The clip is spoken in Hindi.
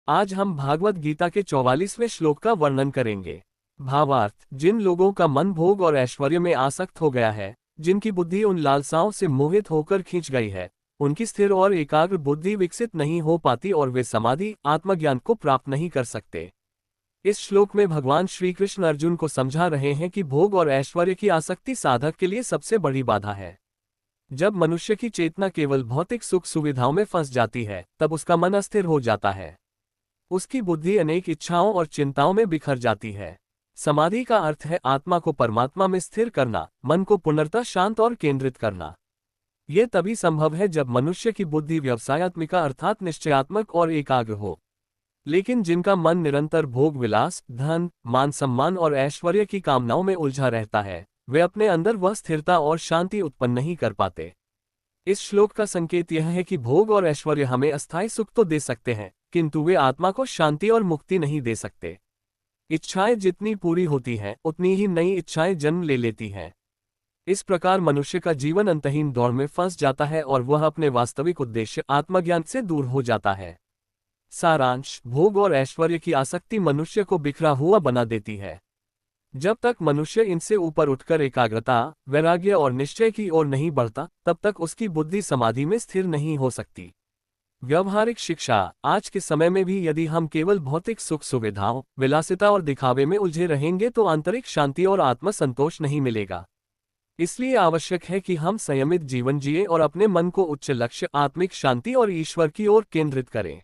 आज हम भागवत गीता के 44वें श्लोक का वर्णन करेंगे। भावार्थ, जिन लोगों का मन भोग और ऐश्वर्य में आसक्त हो गया है, जिनकी बुद्धि उन लालसाओं से मोहित होकर खींच गई है, उनकी स्थिर और एकाग्र बुद्धि विकसित नहीं हो पाती और वे समाधि आत्मज्ञान को प्राप्त नहीं कर सकते। इस श्लोक में भगवान श्री कृष्ण अर्जुन को समझा रहे हैं कि भोग और ऐश्वर्य की आसक्ति साधक के लिए सबसे बड़ी बाधा है। जब मनुष्य की चेतना केवल भौतिक सुख सुविधाओं में फंस जाती है, तब उसका मन अस्थिर हो जाता है। उसकी बुद्धि अनेक इच्छाओं और चिंताओं में बिखर जाती है। समाधि का अर्थ है आत्मा को परमात्मा में स्थिर करना, मन को पूर्णतः शांत और केंद्रित करना। यह तभी संभव है जब मनुष्य की बुद्धि व्यवसायत्मिका अर्थात निश्चयात्मक और एकाग्र हो। लेकिन जिनका मन निरंतर भोग विलास, धन, मान सम्मान और ऐश्वर्य की कामनाओं में उलझा रहता है, वे अपने अंदर वह स्थिरता और शांति उत्पन्न नहीं कर पाते। इस श्लोक का संकेत यह है कि भोग और ऐश्वर्य हमें अस्थायी सुख तो दे सकते हैं, किंतु वे आत्मा को शांति और मुक्ति नहीं दे सकते। इच्छाएं जितनी पूरी होती हैं, उतनी ही नई इच्छाएं जन्म ले लेती हैं। इस प्रकार मनुष्य का जीवन अंतहीन दौड़ में फंस जाता है और वह अपने वास्तविक उद्देश्य आत्मज्ञान से दूर हो जाता है। सारांश, भोग और ऐश्वर्य की आसक्ति मनुष्य को बिखरा हुआ बना देती है। जब तक मनुष्य इनसे ऊपर उठकर एकाग्रता, वैराग्य और निश्चय की ओर नहीं बढ़ता, तब तक उसकी बुद्धि समाधि में स्थिर नहीं हो सकती। व्यवहारिक शिक्षा, आज के समय में भी यदि हम केवल भौतिक सुख सुविधाओं, विलासिता और दिखावे में उलझे रहेंगे तो आंतरिक शांति और आत्म संतोष नहीं मिलेगा। इसलिए आवश्यक है कि हम संयमित जीवन जिए और अपने मन को उच्च लक्ष्य, आत्मिक शांति और ईश्वर की ओर केंद्रित करें।